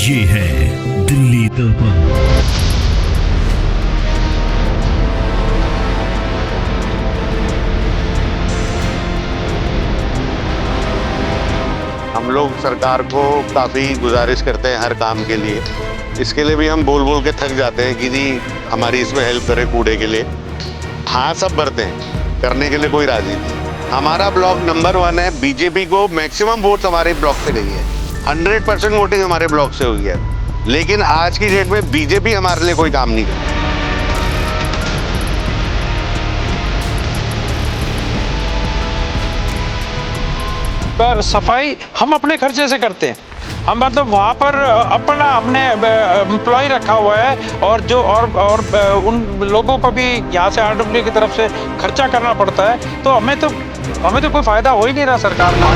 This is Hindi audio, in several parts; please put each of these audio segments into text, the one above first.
ये है दिल्ली दर्पण। हम लोग सरकार को काफ़ी गुजारिश करते हैं हर काम के लिए। इसके लिए भी हम बोल बोल के थक जाते हैं कि जी हमारी इसमें हेल्प करें कूड़े के लिए। हाँ, सब भरते हैं, करने के लिए कोई राजी नहीं। हमारा ब्लॉक नंबर 1 है। बीजेपी को मैक्सिमम वोट हमारे ब्लॉक से गई है, 100% वोटिंग हमारे ब्लॉक से हुई है। लेकिन आज की डेट में बीजेपी हमारे लिए कोई काम नहीं कर रही। पर सफाई हम अपने खर्चे से करते हैं। हम मतलब वहाँ पर अपना अपने एम्प्लॉय रखा हुआ है और जो और उन लोगों को भी यहाँ से आरडब्ल्यू की तरफ से खर्चा करना पड़ता है। तो हमें तो कोई फायदा हो ही नहीं रहा सरकार का।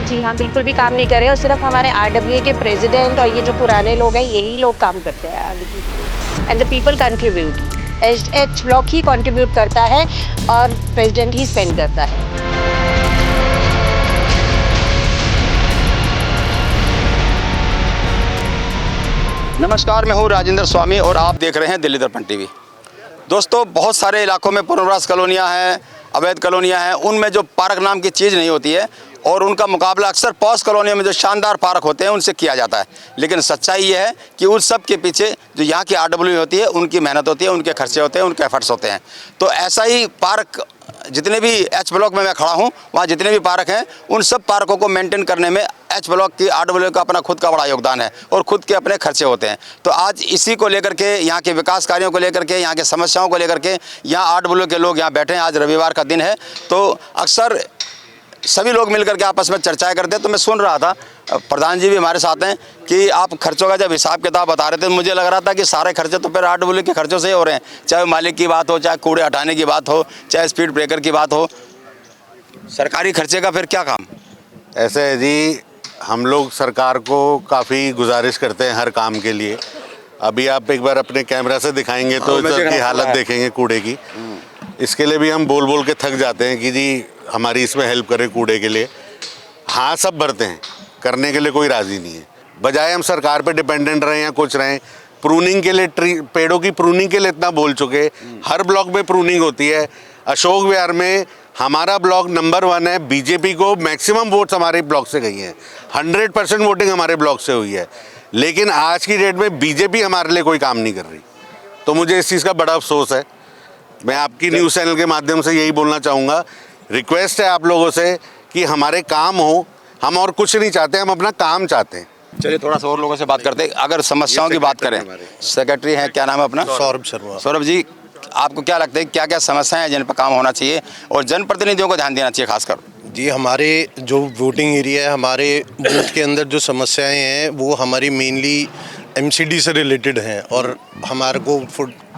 जी हाँ, बिल्कुल भी काम नहीं कर रहे और सिर्फ हमारे आरडब्ल्यू के प्रेसिडेंट और ये जो पुराने लोग हैं यही लोग काम करते हैं। And the people contribute. H block he contribute करता है और प्रेसिडेंट ही स्पेंड करता है। नमस्कार, मैं हूं राजेंद्र स्वामी और आप देख रहे हैं दिल्ली दर्पण टीवी। दोस्तों, बहुत सारे इलाकों में पुनर्वास कॉलोनियां हैं, अवैध कॉलोनियां हैं, उनमें जो पार्क नाम की चीज़ नहीं होती है और उनका मुकाबला अक्सर पॉश कॉलोनियों में जो शानदार पार्क होते हैं उनसे किया जाता है। लेकिन सच्चाई ये है कि उस सब के पीछे जो यहाँ की आरडब्ल्यू होती है उनकी मेहनत होती है, उनके खर्चे होते हैं, उनके एफर्ट्स होते हैं। तो ऐसा ही पार्क जितने भी एच ब्लॉक में मैं खड़ा हूँ, वहाँ जितने भी पार्क हैं उन सब पार्कों को मेंटेन करने में एच ब्लॉक की आरडब्ल्यू का अपना खुद का बड़ा योगदान है और खुद के अपने खर्चे होते हैं। तो आज इसी को लेकर के, यहाँ के विकास कार्यों को लेकर के, यहाँ के समस्याओं को लेकर के यहाँ आरडब्ल्यू के लोग यहाँ बैठे हैं। आज रविवार का दिन है तो अक्सर सभी लोग मिलकर के आपस में चर्चाएं करते हैं। तो मैं सुन रहा था, प्रधान जी भी हमारे साथ हैं, कि आप खर्चों का जब हिसाब किताब बता रहे थे मुझे लग रहा था कि सारे खर्चे तो फिर आरडब्ल्यू के खर्चों से ही हो रहे हैं, चाहे मालिक की बात हो, चाहे कूड़े हटाने की बात हो, चाहे स्पीड ब्रेकर की बात हो। सरकारी खर्चे का फिर क्या काम? ऐसे है जी, हम लोग सरकार को काफ़ी गुजारिश करते हैं हर काम के लिए। अभी आप एक बार अपने कैमरा से दिखाएंगे तो इसकी हालत देखेंगे कूड़े की। इसके लिए भी हम बोल बोल के थक जाते हैं कि जी हमारी इसमें हेल्प करें कूड़े के लिए। हाँ, सब भरते हैं, करने के लिए कोई राज़ी नहीं है। बजाय हम सरकार पे डिपेंडेंट रहें या कुछ रहें, प्रूनिंग के लिए पेड़ों की प्रूनिंग के लिए इतना बोल चुके। हर ब्लॉक में प्रूनिंग होती है। अशोक विहार में हमारा ब्लॉक नंबर 1 है। बीजेपी को मैक्सिमम वोट्स हमारे ब्लॉक से गई हैं, 100% वोटिंग हमारे ब्लॉक से हुई है। लेकिन आज की डेट में बीजेपी हमारे लिए कोई काम नहीं कर रही। तो मुझे इस चीज़ का बड़ा अफसोस है। मैं आपकी न्यूज़ चैनल के माध्यम से यही बोलना चाहूँगा, रिक्वेस्ट है आप लोगों से कि हमारे काम हो। हम और कुछ नहीं चाहते, हम अपना काम चाहते हैं। चलिए थोड़ा सा और लोगों से बात करते हैं। अगर समस्याओं की बात करें, सेक्रेटरी हैं, क्या नाम है अपना? सौरभ शर्मा। सौरभ जी, आपको क्या लगता है क्या क्या समस्याएं हैं जिन पर काम होना चाहिए और जनप्रतिनिधियों को ध्यान देना चाहिए खासकर? जी, हमारे जो वोटिंग एरिया है, हमारे बूथ के अंदर जो समस्याएं हैं वो हमारी मेनली एमसीडी से रिलेटेड हैं और हमारे को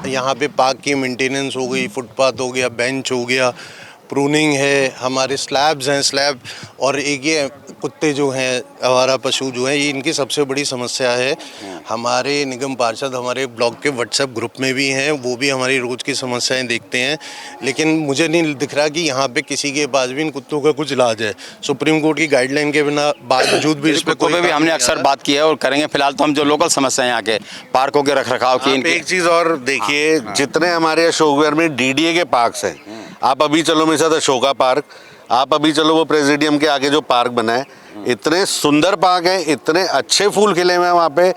यहाँ पे पार्क की मेंटेनेंस हो गई, फुटपाथ हो गया, बेंच हो गया, प्रूनिंग है, हमारे स्लैब्स हैं, स्लैब, और एक ये कुत्ते जो हैं, आवारा पशु जो हैं, ये इनकी सबसे बड़ी समस्या है। हमारे निगम पार्षद हमारे ब्लॉक के व्हाट्सएप ग्रुप में भी हैं, वो भी हमारी रोज़ की समस्याएं देखते हैं। लेकिन मुझे नहीं दिख रहा कि यहाँ पे किसी के पास भी इन कुत्तों का कुछ इलाज है। सुप्रीम कोर्ट की गाइडलाइन के बिना बावजूद भी इस पर भी हमने अक्सर बात की है और करेंगे। फिलहाल तो हम जो लोकल समस्याएं यहाँ के पार्कों के रखरखाव की, एक चीज़ और देखिए, जितने हमारे अशोक विहार में डीडीए के पार्क्स हैं, आप अभी चलो मेरे साथ अशोका पार्क, आप अभी चलो वो प्रेसिडियम के आगे जो पार्क बना है, इतने सुंदर पार्क है, इतने अच्छे फूल खिले हुए हैं वहाँ पे।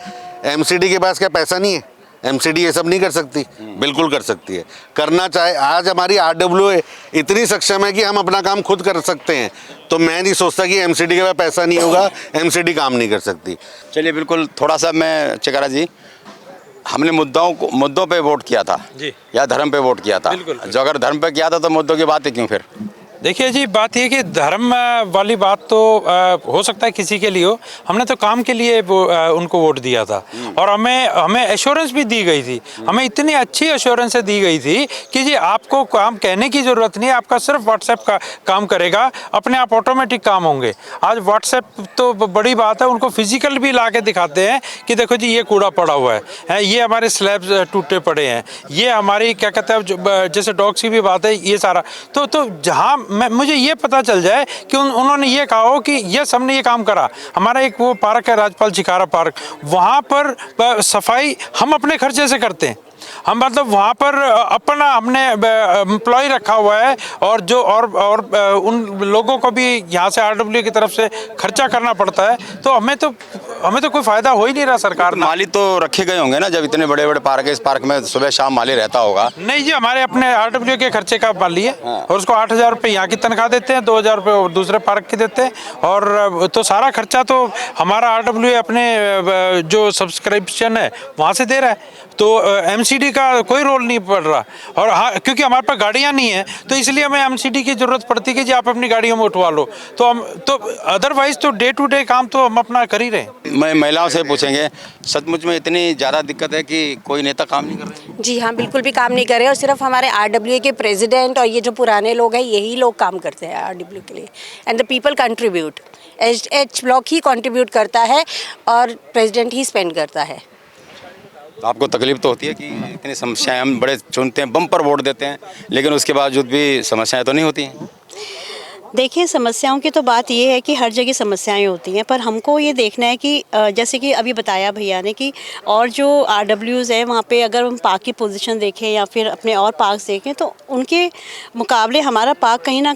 एमसीडी के पास क्या पैसा नहीं है? एमसीडी ये सब नहीं कर सकती? बिल्कुल कर सकती है, करना चाहे। आज हमारी आरडब्ल्यू इतनी सक्षम है कि हम अपना काम खुद कर सकते हैं। तो मैं नहीं सोचता कि एमसीडी के पास पैसा नहीं होगा, एमसीडी काम नहीं कर सकती। चलिए बिल्कुल, थोड़ा सा मैं चिकारा जी, हमने मुद्दों पे वोट किया था जी, या धर्म पे वोट किया था? जो अगर धर्म पे किया था तो मुद्दों की बात है क्यों फिर? देखिए जी, बात ये कि धर्म वाली बात तो हो सकता है किसी के लिए हो। हमने तो काम के लिए उनको वोट दिया था और हमें एश्योरेंस भी दी गई थी। हमें इतनी अच्छी एश्योरेंस दी गई थी कि जी आपको काम कहने की ज़रूरत नहीं है, आपका सिर्फ व्हाट्सएप का काम करेगा, अपने आप ऑटोमेटिक काम होंगे। आज व्हाट्सएप तो बड़ी बात है, उनको फिजिकल भी ला के दिखाते हैं कि देखो जी ये कूड़ा पड़ा हुआ है, ये हमारे स्लैब्स टूटे पड़े हैं, ये हमारी क्या कहते हैं जैसे डॉग्स की भी बात है, ये सारा तो जहाँ मुझे ये पता चल जाए कि उन्होंने ये कहा हो कि यस हमने ये काम करा। हमारा एक वो पार्क है राजपाल चिकारा पार्क, वहाँ पर सफाई हम अपने खर्चे से करते हैं। हम मतलब वहाँ पर अपना हमने एम्प्लॉय रखा हुआ है और जो और उन लोगों को भी यहाँ से आरडब्ल्यू की तरफ से खर्चा करना पड़ता है। तो हमें तो कोई फायदा हो ही नहीं रहा सरकार ने। माली तो रखे गए होंगे ना, जब इतने बड़े बड़े पार्क है, इस पार्क में सुबह शाम माली रहता होगा। नहीं जी, हमारे अपने आरडब्ल्यू के खर्चे का माली है और उसको 8,000 रुपये यहाँ की तनख्वाह देते हैं, 2,000 रुपये दूसरे पार्क की देते हैं। और तो सारा खर्चा तो हमारा आरडब्ल्यू अपने जो सब्सक्रिप्शन है वहाँ से दे रहा है। तो एमसीडी का कोई रोल नहीं पड़ रहा। और हाँ, क्योंकि हमारे पास गाड़ियाँ नहीं हैं तो इसलिए हमें एमसीडी की ज़रूरत पड़ती है कि जी आप अपनी गाड़ियों में उठवा लो। तो अदरवाइज तो डे टू डे काम तो हम अपना कर ही रहे हैं। मैं महिलाओं से पूछेंगे, सचमुच में इतनी ज़्यादा दिक्कत है कि कोई नेता काम नहीं कर रहे? जी हाँ, बिल्कुल भी काम नहीं कर रहे और सिर्फ हमारे आरडब्ल्यू के प्रेसिडेंट और ये जो पुराने लोग हैं यही लोग काम करते हैं आरडब्ल्यू के लिए। And the people contribute, H block he contribute करता है और प्रेसिडेंट ही स्पेंड करता है। तो आपको तकलीफ तो होती है कि इतनी समस्याएं हम बड़े चुनते हैं, बम पर वोट देते हैं, लेकिन उसके बावजूद भी समस्याएं तो नहीं होती हैं? देखिए, समस्याओं की तो बात ये है कि हर जगह समस्याएं होती हैं, पर हमको ये देखना है कि जैसे कि अभी बताया भैया ने कि और जो आरडब्ल्यूज़ है वहाँ पे अगर हम पार्क की पोजीशन देखें या फिर अपने और पार्क्स देखें तो उनके मुकाबले हमारा पार्क कहीं ना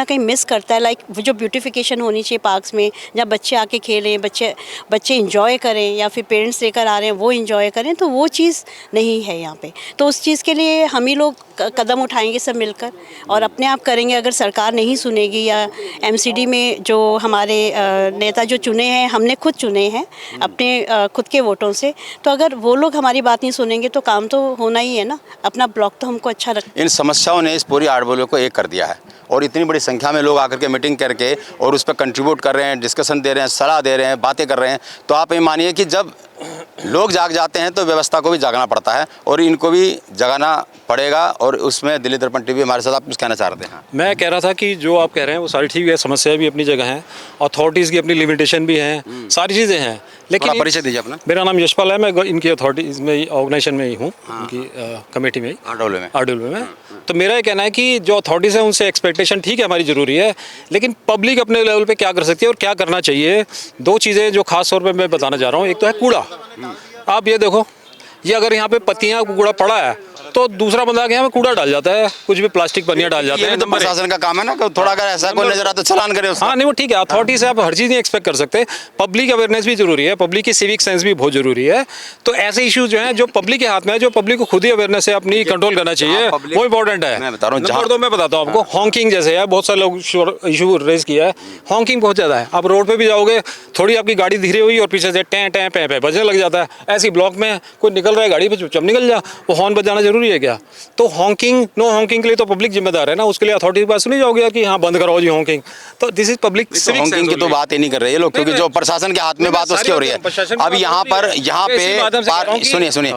कहीं मिस करता है। लाइक जो ब्यूटिफिकेशन होनी चाहिए पार्क्स में, जब बच्चे आके खेलें, बच्चे इंजॉय करें या फिर पेरेंट्स लेकर आ रहे हैं वो इंजॉय करें, तो वो चीज़ नहीं है यहाँ पे। तो उस चीज़ के लिए हम ही लोग कदम उठाएंगे सब मिलकर और अपने आप करेंगे। अगर सरकार नहीं सुनेगी या एमसीडी में जो हमारे नेता जो चुने हैं, हमने खुद चुने हैं अपने खुद के वोटों से, तो अगर वो लोग हमारी बात नहीं सुनेंगे तो काम तो होना ही है ना। अपना ब्लॉक तो हमको अच्छा इन समस्याओं ने इस पूरी आरडब्ल्यू को एक कर दिया है और इतनी बड़ी संख्या में लोग आकर के मीटिंग करके और उस पर कंट्रीब्यूट कर रहे हैं, डिस्कशन दे रहे हैं, सलाह दे रहे हैं, बातें कर रहे हैं। तो आप ये मानिए कि जब लोग जाग जाते हैं तो व्यवस्था को भी जागना पड़ता है और इनको भी जगाना पड़ेगा। और उसमें दिल्ली दर्पण टीवी हमारे साथ, आप कुछ कहना चाह रहे हैं? मैं कह रहा था कि जो आप कह रहे हैं वो सारी ठीक है, समस्याएं भी अपनी जगह हैं, अथॉरिटीज़ की अपनी लिमिटेशन भी हैं, सारी चीज़ें हैं। लेकिन परिचय दीजिए अपना। मेरा नाम यशपाल है, मैं इनकी अथॉरिटीज़ में ऑर्गेनाइजेशन में ही हूँ, इनकी कमेटी में, आरडब्ल्यू में। तो मेरा ये कहना है कि जो अथॉरिटीज़ हैं उनसे एक्सपेक्टेशन ठीक है हमारी ज़रूरी है, लेकिन पब्लिक अपने लेवल पे क्या कर सकती है और क्या करना चाहिए, दो चीज़ें जो खास तौर पे मैं बताना चाह रहा हूँ। एक तो है कूड़ा। आप ये देखो, ये अगर यहाँ पे पत्तियाँ कूड़ा पड़ा है तो दूसरा बंदा के यहाँ पे कूड़ा डाल जाता है, कुछ भी प्लास्टिक पन्नियाँ डाल जाते हैं। तो प्रशासन का काम है ना, थोड़ा अगर ऐसा कोई नजर आता तो चालान करे उसका। हाँ नहीं वो ठीक है, अथॉरिटी से आप हर चीज़ नहीं एक्सपेक्ट कर सकते। पब्लिक अवेयरनेस भी जरूरी है, पब्लिक की सिविक सेंस भी बहुत जरूरी है। तो ऐसे इशू जो हैं जो पब्लिक के हाथ में है, जो पब्लिक को खुद ही अवेयरनेस है अपनी कंट्रोल करना चाहिए, वो इंपॉर्टेंट है। मैं बता रहा हूँ, नंबर दो मैं बताता हूँ आपको, हॉकिंग जैसे है, बहुत सारे लोग इशू रेज किया है, हॉकिंग बहुत ज़्यादा है। आप रोड पर भी जाओगे, थोड़ी आपकी गाड़ी धीरे हुई और पीछे से टैं टैं पैं पैं बजने लग जाता है। ऐसी ब्लॉक में कोई निकल रहा है गाड़ी पर, चुपचाप निकल जा, वो हॉर्न बजाना जरूरी है क्या? तो हॉकिंग, नो हॉकिंग के लिए तो पब्लिक जिम्मेदार है ना, उसके लिए अथॉरिटी के पास नहीं जाओगे कि हाँ बंद कराओ जी हॉकिंग। तो दिस इज पब्लिक। हॉकिंग की तो बात ही नहीं कर रहे ये लोग, क्योंकि जो प्रशासन के हाथ में बात उसकी हो रही है। अब यहाँ पे सुनिए,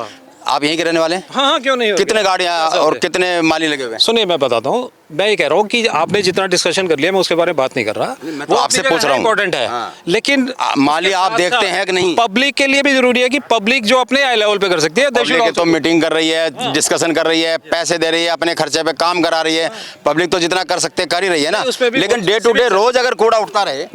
आप यहीं के रहने वाले हैं? हाँ क्यों नहीं, कितने गाड़ियाँ और कितने माली लगे हुए हैं? सुनिए मैं बताता हूँ, मैं ये कह रहा हूँ कि आपने जितना डिस्कशन कर लिया मैं उसके बारे में बात नहीं कर रहा, मैं तो आपसे पूछ रहा हूँ। इंपॉर्टेंट है। लेकिन माली आप देखते हैं कि नहीं? पब्लिक के लिए भी जरूरी है कि पब्लिक जो अपने आई लेवल पे कर सकती है। पब्लिक तो मीटिंग कर रही है, डिस्कशन कर रही है, पैसे दे रही है, अपने खर्चे पे काम करा रही है। पब्लिक तो जितना कर सकते कर ही रही है ना, लेकिन डे टू डे रोज अगर कूड़ा उठता रहे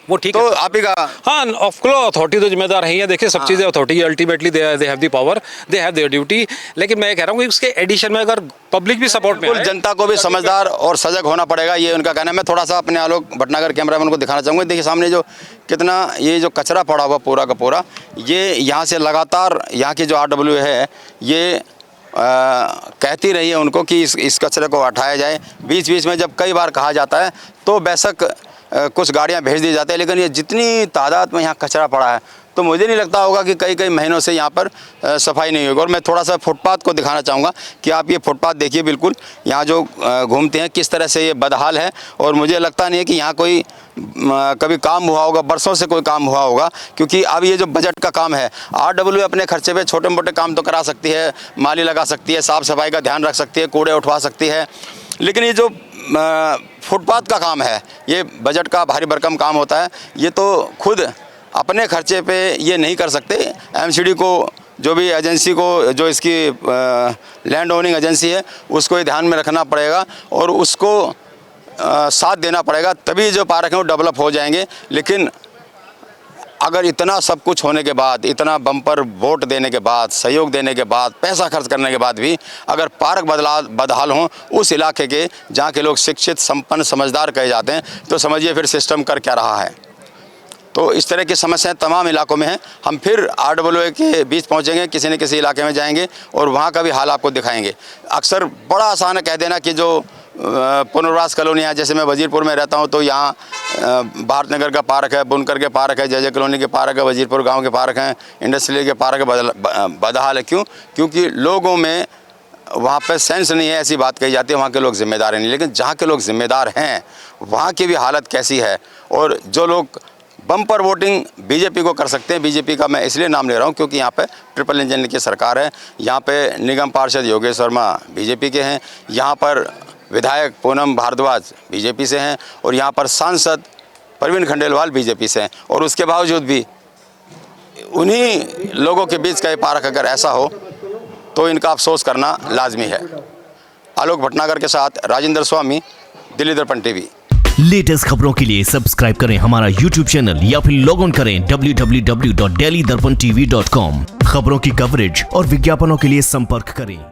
वो ठीक तो है। आप ही का हाँ ऑफ कोर्स अथॉरिटी तो जिम्मेदार है ही है। देखिए सब चीज़ें authority ultimately they have the power, they have their duty. लेकिन मैं कह रहा हूँ कि उसके एडिशन में अगर पब्लिक भी सपोर्ट में आए, जनता को भी समझदार और सजग होना पड़ेगा, ये उनका कहना है। मैं थोड़ा सा अपने आलोक भटनागर कैमरामैन को दिखाना चाहूँगा। देखिए सामने जो कितना ये जो कचरा पड़ा हुआ पूरा का पूरा, ये यहाँ से लगातार यहाँ की जो आरडब्ल्यू है ये कहती रही है उनको कि इस कचरे को हटाया जाए। बीच बीच में जब कई बार कहा जाता है तो बेशक कुछ गाड़ियां भेज दी जाती है, लेकिन ये जितनी तादाद में यहाँ कचरा पड़ा है तो मुझे नहीं लगता होगा कि कई महीनों से यहाँ पर सफाई नहीं होगी। और मैं थोड़ा सा फुटपाथ को दिखाना चाहूँगा कि आप ये फुटपाथ देखिए, बिल्कुल यहाँ जो घूमते हैं किस तरह से ये बदहाल है। और मुझे लगता नहीं है कि यहाँ कोई कभी काम हुआ होगा, बरसों से कोई काम हुआ होगा, क्योंकि अब ये जो बजट का काम है, आरडब्ल्यू अपने खर्चे पे छोटे मोटे काम तो करा सकती है, माली लगा सकती है, साफ़ सफाई का ध्यान रख सकती है, कूड़े उठवा सकती है, लेकिन ये जो फुटपाथ का काम है ये बजट का भारी भरकम काम होता है। ये तो खुद अपने खर्चे पे ये नहीं कर सकते। एमसीडी को, जो भी एजेंसी को, जो इसकी लैंड ओनिंग एजेंसी है, उसको ये ध्यान में रखना पड़ेगा और उसको साथ देना पड़ेगा, तभी जो पार्क हैं वो डेवलप हो जाएंगे। लेकिन अगर इतना सब कुछ होने के बाद, इतना बम्पर वोट देने के बाद, सहयोग देने के बाद, पैसा खर्च करने के बाद भी अगर पार्क बदहाल हों उस इलाके के, जहाँ के लोग शिक्षित, संपन्न, समझदार कहे जाते हैं, तो समझिए फिर सिस्टम कर क्या रहा है। तो इस तरह की समस्याएं तमाम इलाकों में हैं। हम फिर RWA के बीच पहुंचेंगे, किसी न किसी इलाके में जाएंगे और वहां का भी हाल आपको दिखाएंगे। अक्सर बड़ा आसान है कह देना कि जो पुनर्वास कॉलोनी है, जैसे मैं वजीरपुर में रहता हूं तो यहाँ भारत नगर का पार्क है, बुनकर के पार्क है, जय कॉलोनी के पार्क है, वजीरपुर गाँव के पार्क हैं, इंडस्ट्रियल के पार्क है, बदहाल है। क्यों? क्योंकि लोगों में वहाँ पे सेंस नहीं है, ऐसी बात कही जाती है, वहाँ के लोग जिम्मेदार नहीं। लेकिन जहाँ के लोग जिम्मेदार हैं वहाँ की भी हालत कैसी है। और जो लोग बम्पर वोटिंग बीजेपी को कर सकते हैं, बीजेपी का मैं इसलिए नाम ले रहा हूं क्योंकि यहाँ पे ट्रिपल इंजन की सरकार है। यहाँ पे निगम पार्षद योगेश वर्मा बीजेपी के हैं, यहाँ पर विधायक पूनम भारद्वाज बीजेपी से हैं और यहाँ पर सांसद प्रवीण खंडेलवाल बीजेपी से हैं। और उसके बावजूद भी उन्हीं लोगों के बीच का ये पार्क अगर ऐसा हो तो इनका अफसोस करना लाजमी है। आलोक भटनागर के साथ राजेंद्र स्वामी, दिल्ली दर्पण टीवी। लेटेस्ट खबरों के लिए सब्सक्राइब करें हमारा YouTube चैनल या फिर लॉग ऑन करें www.delhidarpantv.com। खबरों की कवरेज और विज्ञापनों के लिए संपर्क करें।